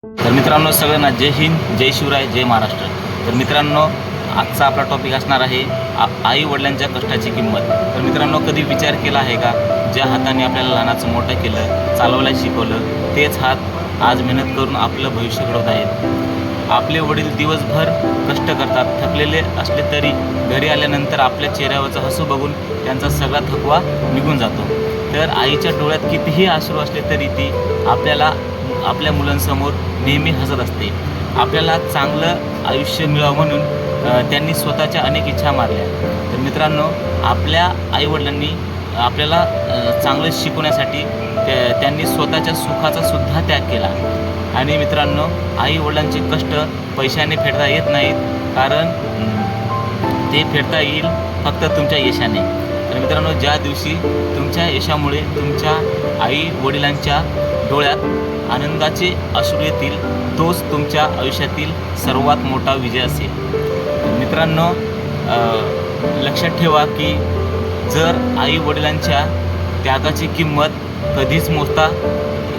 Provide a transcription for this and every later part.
तर मित्रांनो सगळ्यांना जय हिंद, जय शिवराय, जय महाराष्ट्र। तर मित्रांनो आजचा आपला टॉपिक असणार आहे आई वडिलांच्या कष्टाची किंमत। तर मित्रांनो कधी विचार केला आहे का, ज्या हाताने आपल्याला लहानाचं मोठं केलं, चालवायला शिकवलं, तेच हात आज मेहनत करून आपलं भविष्य घडवत आहेत। आपले वडील दिवसभर कष्ट करतात, थकलेले असले तरी घरी आल्यानंतर आपल्या चेहऱ्यावरचा हसू बघून त्यांचा सगळा थकवा निघून जातो। तर आईच्या डोळ्यात कितीही अश्रू असले तरी ती आपल्या मुलांसमोर नेहमी हसत असते। आपल्याला चांगलं आयुष्य मिळावं म्हणून त्यांनी स्वतःच्या अनेक इच्छा मारल्या। तर मित्रांनो आपल्या आईवडिलांनी आपल्याला चांगलं शिकवण्यासाठी त्यांनी स्वतःच्या सुखाचा सुद्धा त्याग केला। आणि मित्रांनो आईवडिलांचे कष्ट पैशाने फेडता येत नाहीत, कारण ते फेडता येईल फक्त तुमच्या यशाने। तर मित्रांनो ज्या दिवशी तुमच्या यशामुळे तुमच्या आई वडिलांच्या डोळ्यात आनंदाचे अश्रू येतील, तोच तुमच्या आयुष्यातील सर्वात मोठा विजय असेल। मित्रांनो लक्षात ठेवा की जर आई वडिलांच्या त्यागाची किंमत कधीच मोजता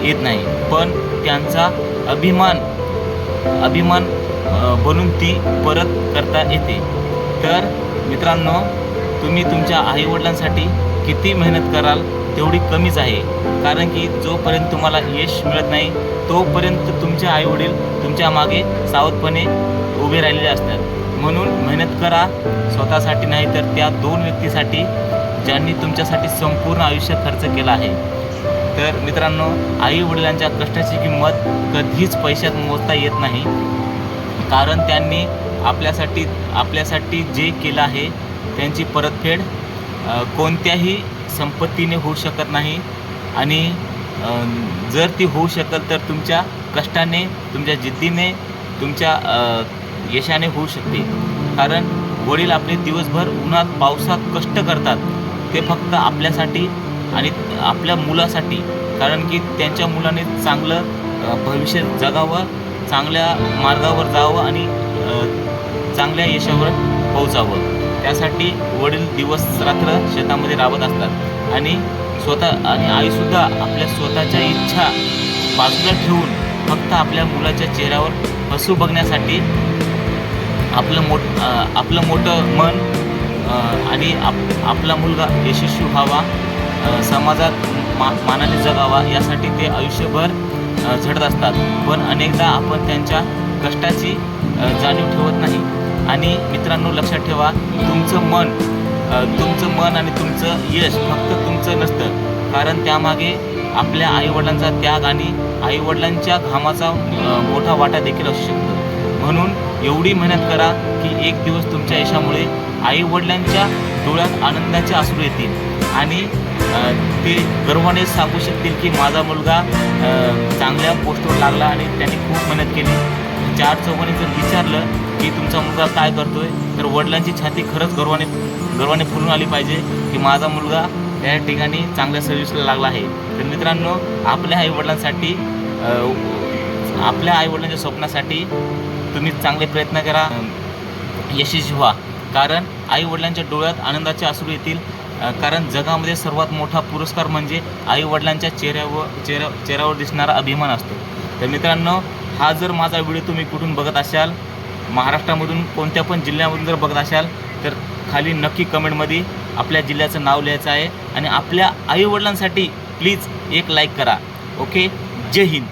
येत नाही, पण त्यांचा अभिमान बनून ती परत करता येते। तर मित्रांनो तुम्ही तुमच्या आईवडिलांसाठी किती मेहनत कराल तेवढी कमीच आहे, कारण की जोपर्यंत तुम्हाला यश मिळत नाही तोपर्यंत तुमचे आईवडील तुमच्या मागे सावधपणे उभे राहिलेले असतात। म्हणून मेहनत करा, स्वतःसाठी नाही तर त्या दोन व्यक्तीसाठी ज्यांनी तुमच्यासाठी संपूर्ण आयुष्य खर्च केला आहे। तर मित्रांनो आई वडिलांच्या कष्टाची किंमत कधीच पैशात मोजता येत नाही, कारण त्यांनी आपल्यासाठी जे केलं आहे त्यांची परतफेड कोणत्याही संपत्तीने होऊ शकत नाही। आणि जर ती होऊ शकल तर तुमच्या कष्टाने, तुमच्या जिद्दीने, तुमच्या यशाने होऊ शकते। कारण वडील आपले दिवसभर उन्हात पावसात कष्ट करतात, ते फक्त आपल्यासाठी आणि आपल्या मुलासाठी, कारण की त्यांच्या मुलाने चांगलं भविष्य जगावं, चांगल्या मार्गावर जावं आणि चांगल्या यशावर पोहोचावं। त्यासाठी वडील दिवस रात्र शेतामध्ये राबत असतात आणि आईसुद्धा आपल्या स्वतःच्या इच्छा बाजूला ठेवून फक्त आपल्या मुलाच्या चेहऱ्यावर हसू बघण्यासाठी आपलं मोठं मन आणि आपला मुलगा यशस्वी व्हावा, समाजात मानाने जगावा यासाठी ते आयुष्यभर झटत असतात। पण अनेकदा आपण त्यांच्या कष्टाची जाणीव ठेवत नाही। आणि मित्रांनो लक्षात ठेवा, तुमचं मन आणि तुमचं यश फक्त तुमचं नसतं, कारण त्यामागे आपल्या आईवडिलांचा त्याग आणि आईवडिलांच्या घामाचा मोठा वाटा देखील असू शकतो। म्हणून एवढी मेहनत करा की एक दिवस तुमच्या यशामुळे आईवडिलांच्या डोळ्यात आनंदाचे अश्रू येतील आणि ते गर्वाने सांगू शकतील की माझा मुलगा चांगल्या पोस्टवर लागला आणि त्यांनी खूप मेहनत केली। चार चौघांनी जर विचारलं की तुमचा मुलगा काय करतोय, तर वडिलांची छाती खरंच गर्वाने फुलून आली पाहिजे की माझा मुलगा त्या ठिकाणी चांगल्या सर्व्हिसला लागला आहे। तर मित्रांनो आपल्या आईवडिलांच्या स्वप्नासाठी तुम्ही चांगले प्रयत्न करा, यशस्वी व्हा, कारण आईवडिलांच्या डोळ्यात आनंदाचे अश्रू येतील। कारण जगामध्ये सर्वात मोठा पुरस्कार म्हणजे आईवडिलांच्या चेहऱ्यावर दिसणारा अभिमान असतो। तर मित्रांनो हा जर माझा व्हिडिओ तुम्ही कुठून बघत असाल, महाराष्ट्रामधून कोणत्या पण जिल्ह्यामधून जर बघत असाल, तर खाली नक्की कमेंटमध्ये आपल्या जिल्ह्याचं नाव लिहायचं आहे आणि आपल्या आईवडिलांसाठी प्लीज एक लाईक करा। ओके, जय हिंद।